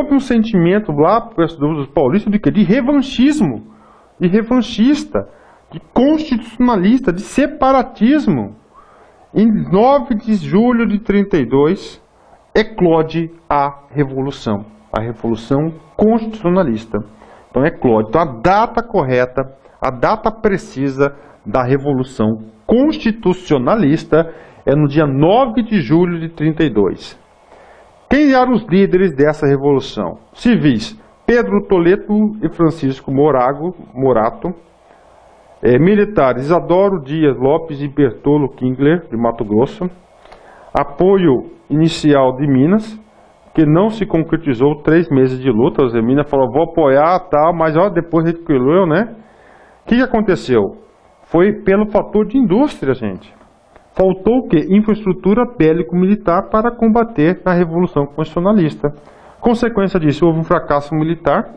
houve um sentimento lá dos paulistas de quê? De revanchismo, de revanchista, de constitucionalista, de separatismo. Em 9 de julho de 32, eclode a Revolução Constitucionalista. Então eclode. Então a data correta, a data precisa da Revolução Constitucionalista é no dia 9 de julho de 32. Quem eram os líderes dessa revolução? Civis: Pedro Toledo e Francisco Morato. Militares: Isadoro Dias Lopes e Bertolo Kingler, de Mato Grosso. Apoio inicial de Minas, que não se concretizou, 3 meses de luta. Os Minas falou, vou apoiar, tal, mas ó, depois recuou, né? O que aconteceu? Foi pelo fator de indústria, gente. Faltou o quê? Infraestrutura bélico-militar para combater a Revolução Constitucionalista. Consequência disso, houve um fracasso militar.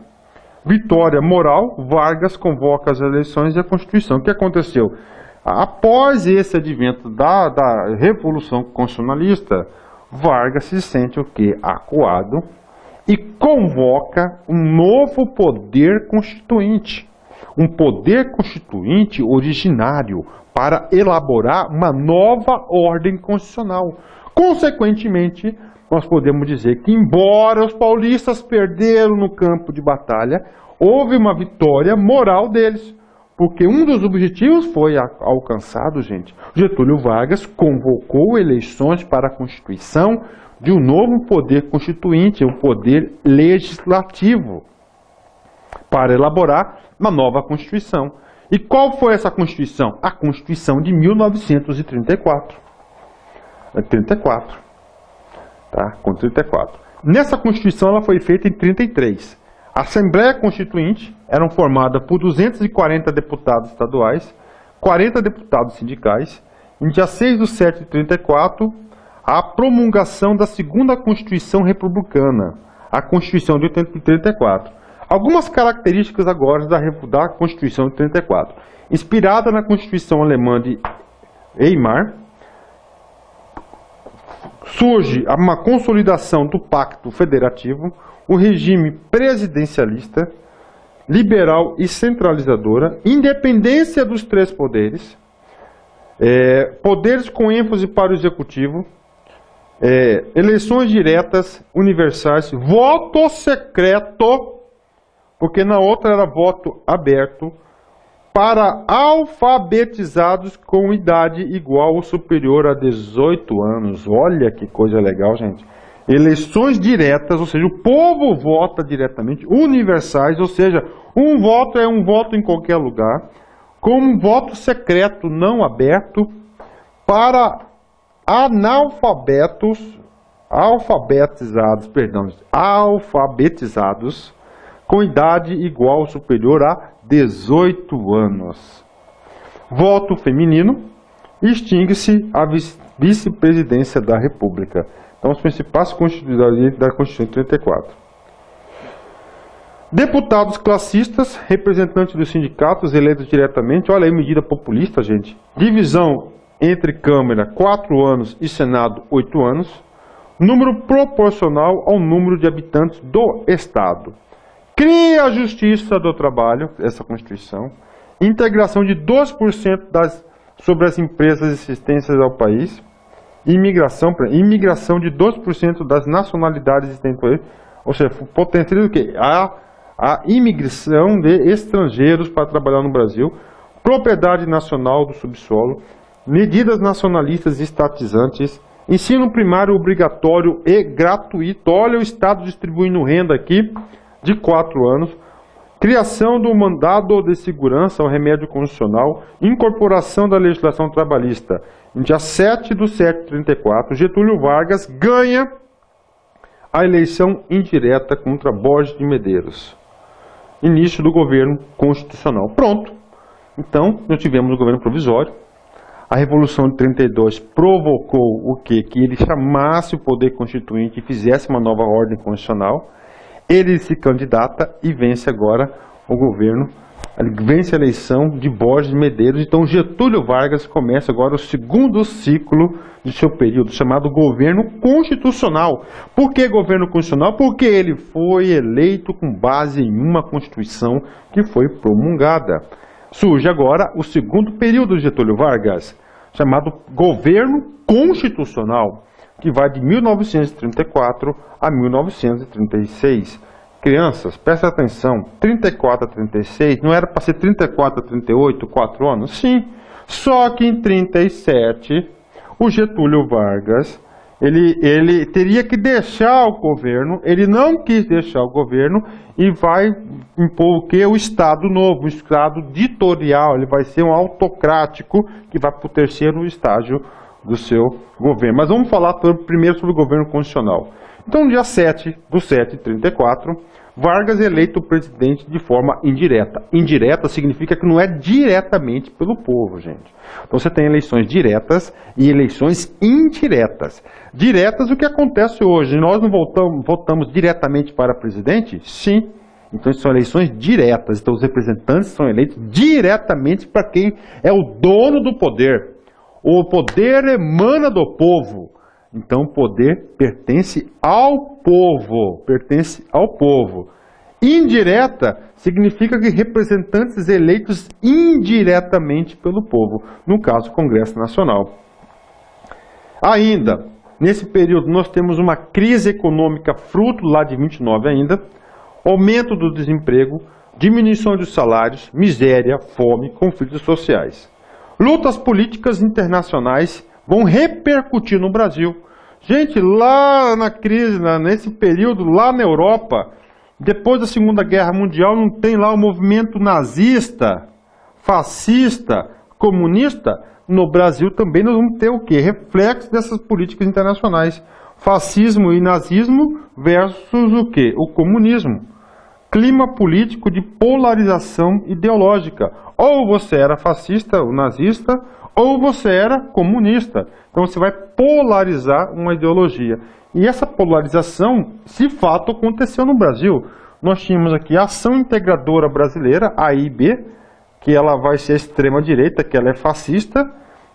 Vitória moral, Vargas convoca as eleições e a Constituição. O que aconteceu? Após esse advento da Revolução Constitucionalista, Vargas se sente o quê? Acuado e convoca um novo poder constituinte. Um poder constituinte originário para elaborar uma nova ordem constitucional. Consequentemente, nós podemos dizer que, embora os paulistas perderam no campo de batalha, houve uma vitória moral deles, porque um dos objetivos foi alcançado, gente. Getúlio Vargas convocou eleições para a constituição de um novo poder constituinte, um poder legislativo, para elaborar uma nova Constituição. E qual foi essa Constituição? A Constituição de 1934. 34. Tá? Com 34. Nessa Constituição ela foi feita em 33. A Assembleia Constituinte era formada por 240 deputados estaduais, 40 deputados sindicais. Em dia 6 de setembro de 34, a promulgação da segunda Constituição Republicana, a Constituição de 34. Algumas características agora da Constituição de 34. Inspirada na Constituição Alemã de Weimar, surge uma consolidação do Pacto Federativo, o regime presidencialista, liberal e centralizadora, independência dos 3 poderes, poderes com ênfase para o executivo, eleições diretas, universais, voto secreto, porque na outra era voto aberto, para alfabetizados com idade igual ou superior a 18 anos. Olha que coisa legal, gente. Eleições diretas, ou seja, o povo vota diretamente, universais, ou seja, um voto é um voto em qualquer lugar, com um voto secreto não aberto para alfabetizados com idade igual ou superior a 18 anos. Voto feminino, extingue-se a vice-presidência da República. Então, os principais constitucionais da Constituição de 34. Deputados classistas, representantes dos sindicatos eleitos diretamente. Olha aí, medida populista, gente. Divisão entre Câmara, 4 anos, e Senado, 8 anos. Número proporcional ao número de habitantes do Estado. Cria a Justiça do Trabalho, essa Constituição. Integração de 2% sobre as empresas existentes ao país. Imigração de 2% das nacionalidades existentes, ou seja, potencializa o quê? A imigração de estrangeiros para trabalhar no Brasil, propriedade nacional do subsolo, medidas nacionalistas estatizantes, ensino primário obrigatório e gratuito. Olha o Estado distribuindo renda aqui, de 4 anos, criação do mandado de segurança, o remédio constitucional, incorporação da legislação trabalhista. Em dia 7 de setembro de 34, Getúlio Vargas ganha a eleição indireta contra Borges de Medeiros. Início do governo constitucional. Pronto. Então, nós tivemos o governo provisório. A Revolução de 32 provocou o quê? Que ele chamasse o poder constituinte e fizesse uma nova ordem constitucional. Ele se candidata e vence agora o governo vence a eleição de Borges Medeiros. Então Getúlio Vargas começa agora o segundo ciclo de seu período, chamado governo constitucional. Por que governo constitucional? Porque ele foi eleito com base em uma Constituição que foi promulgada. Surge agora o segundo período de Getúlio Vargas, chamado governo constitucional, que vai de 1934 a 1936. Crianças, prestem atenção, 34 a 36, não era para ser 34 a 38, 4 anos? Sim, só que em 37, o Getúlio Vargas, ele teria que deixar o governo, ele não quis deixar o governo e vai impor o quê? O Estado novo, o Estado ditatorial, ele vai ser um autocrático que vai para o terceiro estágio do seu governo. Mas vamos falar primeiro sobre o governo constitucional. Então, no dia 7/7/34, Vargas é eleito presidente de forma indireta. Indireta significa que não é diretamente pelo povo, gente. Então, você tem eleições diretas e eleições indiretas. Diretas, o que acontece hoje? Nós não votamos diretamente para presidente? Sim. Então, são eleições diretas. Então, os representantes são eleitos diretamente para quem é o dono do poder. O poder emana do povo. Então, o poder pertence ao povo. Pertence ao povo. Indireta significa que representantes eleitos indiretamente pelo povo. No caso, o Congresso Nacional. Ainda, nesse período, nós temos uma crise econômica fruto lá de 29 ainda. Aumento do desemprego, diminuição dos salários, miséria, fome, conflitos sociais. Lutas políticas internacionais vão repercutir no Brasil. Gente, lá na crise, nesse período, lá na Europa, depois da Segunda Guerra Mundial, não tem lá o movimento nazista, fascista, comunista? No Brasil também nós vamos ter o quê? Reflexo dessas políticas internacionais. Fascismo e nazismo versus o quê? O comunismo. Clima político de polarização ideológica. Ou você era fascista, ou nazista, ou você era comunista. Então você vai polarizar uma ideologia. E essa polarização, de fato, aconteceu no Brasil. Nós tínhamos aqui a Ação Integradora Brasileira, AIB, que ela vai ser extrema-direita, que ela é fascista.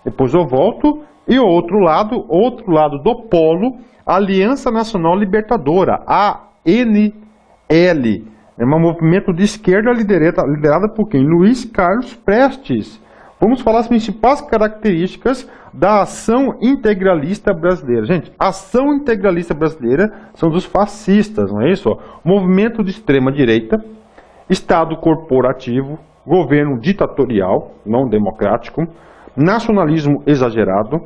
Depois eu volto. E o outro lado do polo, a Aliança Nacional Libertadora, ANL. É um movimento de esquerda liderada por quem? Luiz Carlos Prestes. Vamos falar as principais características da ação integralista brasileira. Gente, a ação integralista brasileira são dos fascistas, não é isso? Movimento de extrema direita, Estado corporativo, governo ditatorial, não democrático, nacionalismo exagerado,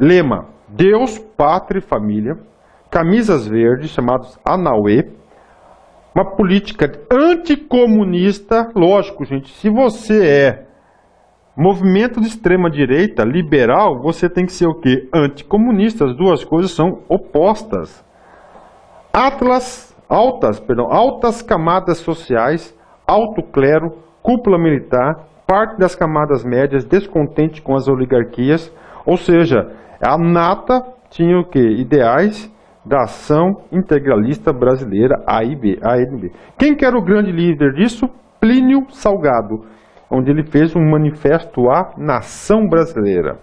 lema Deus, Pátria e Família, camisas verdes, chamados Anauê, uma política anticomunista. Lógico, gente, se você é movimento de extrema-direita, liberal, você tem que ser o quê? Anticomunista. As duas coisas são opostas. Altas camadas sociais, alto clero, cúpula militar, parte das camadas médias, descontente com as oligarquias. Ou seja, a nata tinha o quê? Ideais da Ação Integralista Brasileira, ANB. Quem que era o grande líder disso? Plínio Salgado, onde ele fez um manifesto à nação brasileira.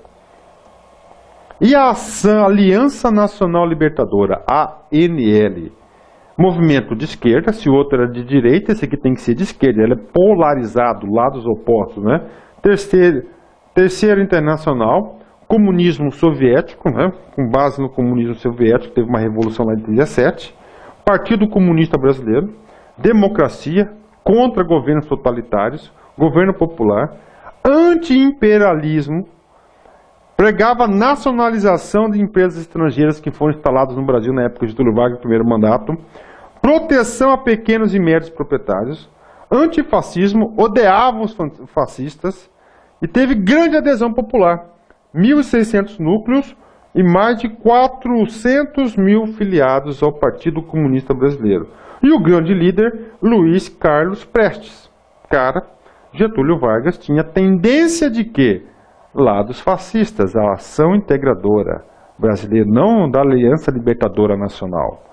E a Aliança Nacional Libertadora, ANL, movimento de esquerda. Se o outro era de direita, esse aqui tem que ser de esquerda. Ele é polarizado, lados opostos, né? Terceiro Internacional, comunismo soviético, né? Com base no comunismo soviético, teve uma revolução lá em 17. Partido Comunista Brasileiro, democracia, contra governos totalitários, governo popular, anti-imperialismo, pregava nacionalização de empresas estrangeiras que foram instaladas no Brasil na época de Getúlio Vargas, primeiro mandato, proteção a pequenos e médios proprietários, antifascismo, odiavam os fascistas e teve grande adesão popular, 1.600 núcleos e mais de 400 mil filiados ao Partido Comunista Brasileiro. E o grande líder, Luiz Carlos Prestes. Cara, Getúlio Vargas tinha tendência de quê? Lados fascistas, a Ação Integradora Brasileira, não da Aliança Libertadora Nacional.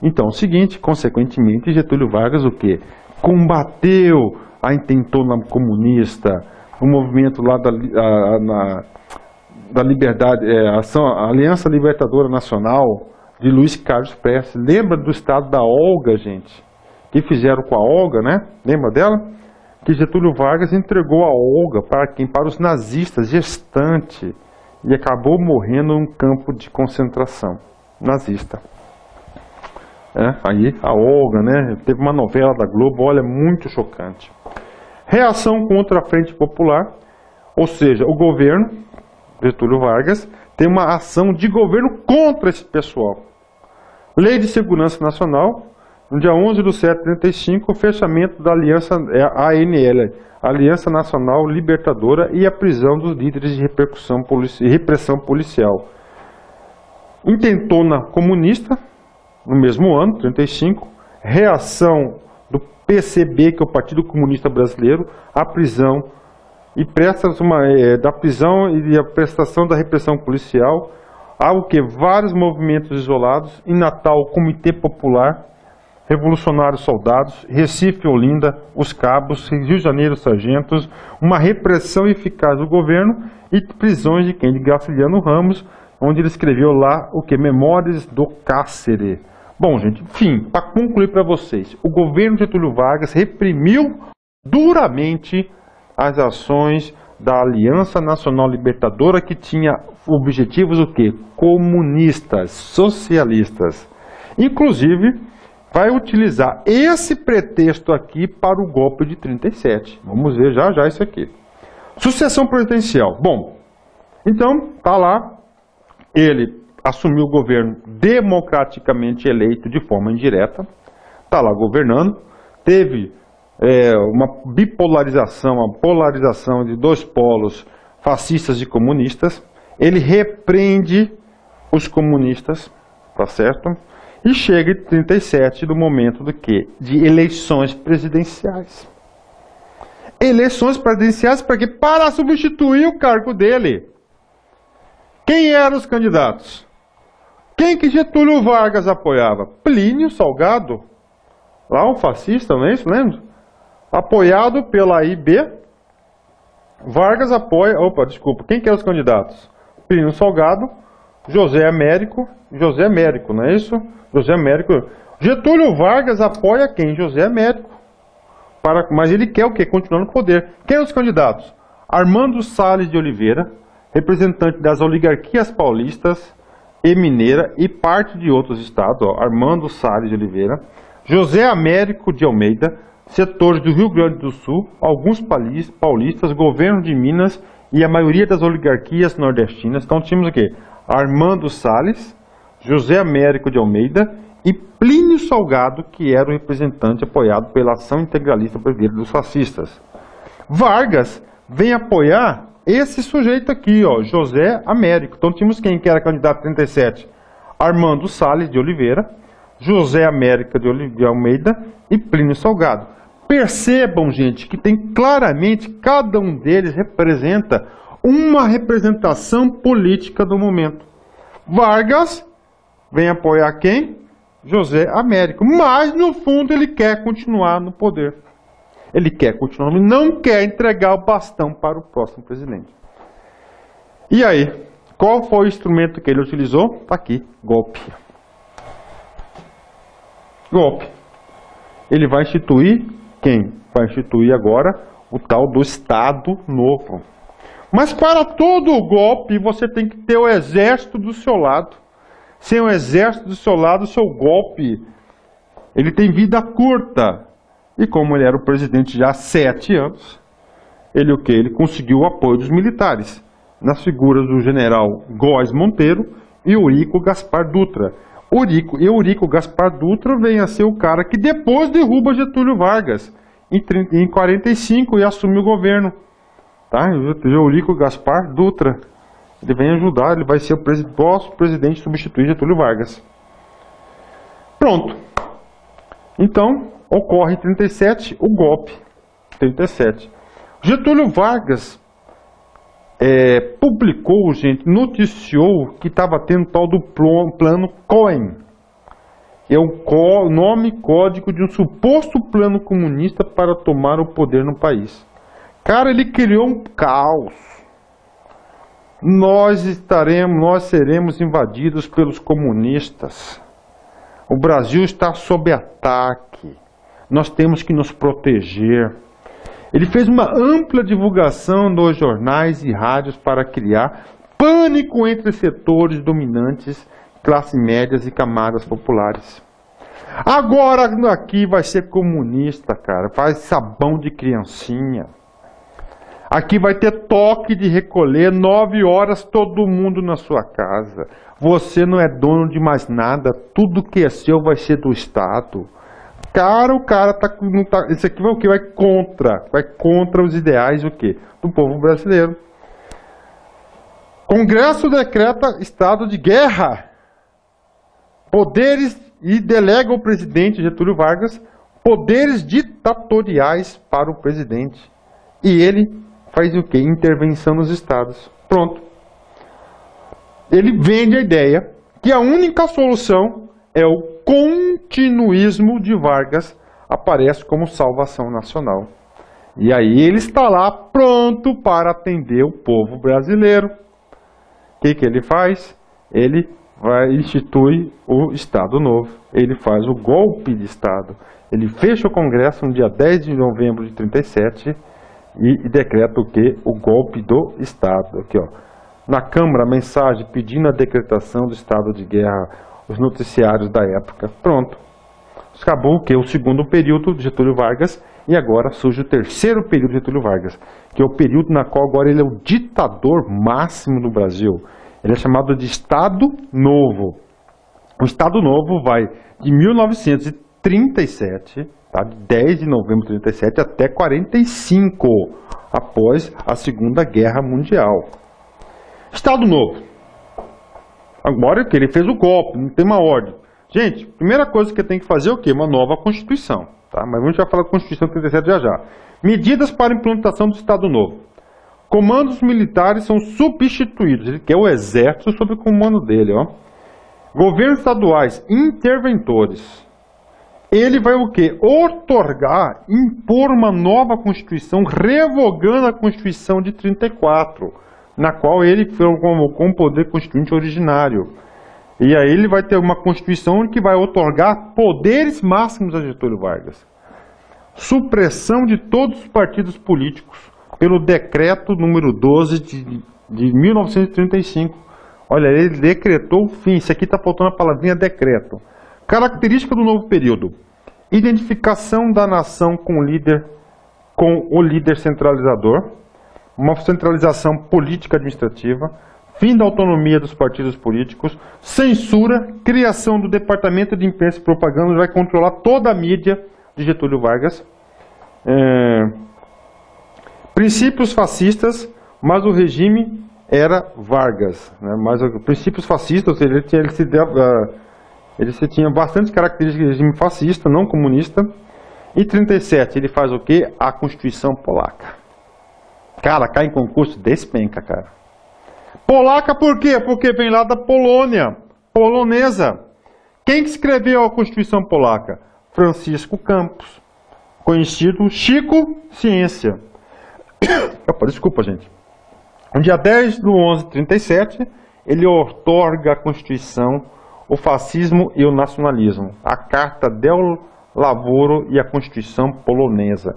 Então, é o seguinte, consequentemente, Getúlio Vargas o quê? Combateu a intentona comunista, o movimento lá da liberdade, a Aliança Libertadora Nacional, de Luiz Carlos Prestes. Lembra do estado da Olga, gente? Que fizeram com a Olga, né? Lembra dela? Que Getúlio Vargas entregou a Olga para quem? Para os nazistas, gestante, e acabou morrendo em um campo de concentração nazista. Aí a Olga, né? Teve uma novela da Globo, olha, muito chocante. Reação contra a Frente Popular, ou seja, o governo, Getúlio Vargas, tem uma ação de governo contra esse pessoal. Lei de Segurança Nacional, no dia 11/7/35, o fechamento da Aliança ANL, Aliança Nacional Libertadora, e a prisão dos líderes de repressão policial. Intentona comunista, no mesmo ano, 35, reação do PCB, que é o Partido Comunista Brasileiro, à prisão e da prisão e a prestação da repressão policial, algo que vários movimentos isolados. Em Natal, o Comitê Popular, Revolucionários Soldados, Recife, Olinda, os Cabos, Rio de Janeiro, Sargentos, uma repressão eficaz do governo e prisões de quem? De Graciliano Ramos, onde ele escreveu lá o que? Memórias do Cárcere. Bom, gente, enfim, para concluir para vocês, o governo de Getúlio Vargas reprimiu duramente as ações da Aliança Nacional Libertadora, que tinha objetivos o quê? Comunistas, socialistas. Inclusive, vai utilizar esse pretexto aqui para o golpe de 37. Vamos ver já já isso aqui. Sucessão presidencial. Bom, então, tá lá, ele assumiu o governo democraticamente eleito de forma indireta, tá lá governando, teve uma bipolarização, uma polarização de dois polos, fascistas e comunistas. Ele repreende os comunistas, tá certo? E chega em 37 no momento do quê? De eleições presidenciais. Eleições presidenciais para quê? Para substituir o cargo dele. Quem eram os candidatos? Quem que Getúlio Vargas apoiava? Plínio Salgado, lá um fascista, não é isso? Lembra? Apoiado pela IB. Vargas apoia... quem que eram os candidatos? Plínio Salgado, José Américo, não é isso? José Américo. Getúlio Vargas apoia quem? José Américo. Mas ele quer o quê? Continuar no poder. Quem são os candidatos? Armando Salles de Oliveira, representante das oligarquias paulistas e mineira e parte de outros estados. Armando Salles de Oliveira. José Américo de Almeida, setores do Rio Grande do Sul, alguns paulistas, governo de Minas e a maioria das oligarquias nordestinas. Então tínhamos o quê? Armando Salles, José Américo de Almeida e Plínio Salgado, que era o representante apoiado pela Ação Integralista Brasileira dos Fascistas. Vargas vem apoiar esse sujeito aqui, ó, José Américo. Então tínhamos quem que era candidato a 37? Armando Salles de Oliveira, José Américo de Almeida e Plínio Salgado. Percebam, gente, que tem claramente, cada um deles representa uma representação política do momento. Vargas vem apoiar quem? José Américo. Mas, no fundo, ele quer continuar no poder. Ele quer continuar, não quer entregar o bastão para o próximo presidente. E aí, qual foi o instrumento que ele utilizou? Está aqui, golpe. Golpe. Ele vai instituir quem? Vai instituir agora o tal do Estado Novo. Mas para todo golpe, você tem que ter o exército do seu lado. Sem o exército do seu lado, o seu golpe, ele tem vida curta. E como ele era o presidente já há 7 anos, ele o quê? Ele conseguiu o apoio dos militares, nas figuras do general Góes Monteiro e Eurico Gaspar Dutra. Eurico Gaspar Dutra vem a ser o cara que depois derruba Getúlio Vargas, em 45, e assume o governo. Tá? Eurico Gaspar Dutra. Ele vem ajudar, ele vai ser o próximo presidente substituir Getúlio Vargas. Pronto. Então, ocorre em 37 o golpe. 37. Getúlio Vargas publicou, gente, noticiou que estava tendo tal do plano Cohen. É o nome código de um suposto plano comunista para tomar o poder no país. Cara, ele criou um caos. Nós seremos invadidos pelos comunistas. O Brasil está sob ataque. Nós temos que nos proteger. Ele fez uma ampla divulgação nos jornais e rádios para criar pânico entre setores dominantes, classe médias e camadas populares. Agora aqui vai ser comunista, cara. Faz sabão de criancinha. Aqui vai ter toque de recolher, 9 horas, todo mundo na sua casa. Você não é dono de mais nada, tudo que é seu vai ser do Estado. Cara, o cara isso aqui vai o quê? Vai contra os ideais o quê? Do povo brasileiro. Congresso decreta estado de guerra. Poderes e delega ao presidente Getúlio Vargas poderes ditatoriais para o presidente. E ele faz o quê? Intervenção nos estados. Pronto. Ele vende a ideia que a única solução é o continuismo de Vargas, aparece como salvação nacional. E aí ele está lá pronto para atender o povo brasileiro. O que ele faz? Ele institui o Estado Novo. Ele faz o golpe de Estado. Ele fecha o Congresso no dia 10 de novembro de 37 e decreta o quê? O golpe do Estado. Aqui, ó. Na Câmara, mensagem pedindo a decretação do estado de guerra, os noticiários da época. Pronto. Acabou o quê? O segundo período de Getúlio Vargas e agora surge o terceiro período de Getúlio Vargas, que é o período na qual agora ele é o ditador máximo do Brasil. Ele é chamado de Estado Novo. O Estado Novo vai de 1937, tá? De 10 de novembro de 37 até 45, após a Segunda Guerra Mundial. Estado Novo. Agora que ele fez o golpe, não tem uma ordem. Gente, primeira coisa que tem que fazer é o quê? Uma nova Constituição. Tá? Mas a gente vai falar da Constituição de 37 já já. Medidas para a implantação do Estado Novo. Comandos militares são substituídos. Ele quer o exército sob o comando dele. Ó. Governos estaduais interventores. Ele vai o quê? Outorgar, impor uma nova Constituição, revogando a Constituição de 34, na qual ele foi com o poder constituinte originário. E aí ele vai ter uma Constituição que vai outorgar poderes máximos a Getúlio Vargas. Supressão de todos os partidos políticos pelo decreto número 12 de 1935. Olha, ele decretou o fim. Isso aqui está faltando a palavrinha decreto. Característica do novo período. Identificação da nação com o líder centralizador. Uma centralização política administrativa. Fim da autonomia dos partidos políticos. Censura. Criação do Departamento de Imprensa e Propaganda. Vai controlar toda a mídia de Getúlio Vargas. Princípios fascistas, mas o regime era Vargas, né? Mas princípios fascistas, ou seja, ele tinha bastante características de regime fascista, não comunista. Em 37 ele faz o quê? A Constituição Polaca. Cara, cai em concurso, despenca, cara. Polaca por quê? Porque vem lá da Polônia, polonesa. Quem que escreveu a Constituição Polaca? Francisco Campos, conhecido Chico Ciência. Opa, desculpa, gente. No dia 10 de 11 de 37, ele outorga a Constituição, o fascismo e o nacionalismo, a Carta del Lavoro e a Constituição polonesa.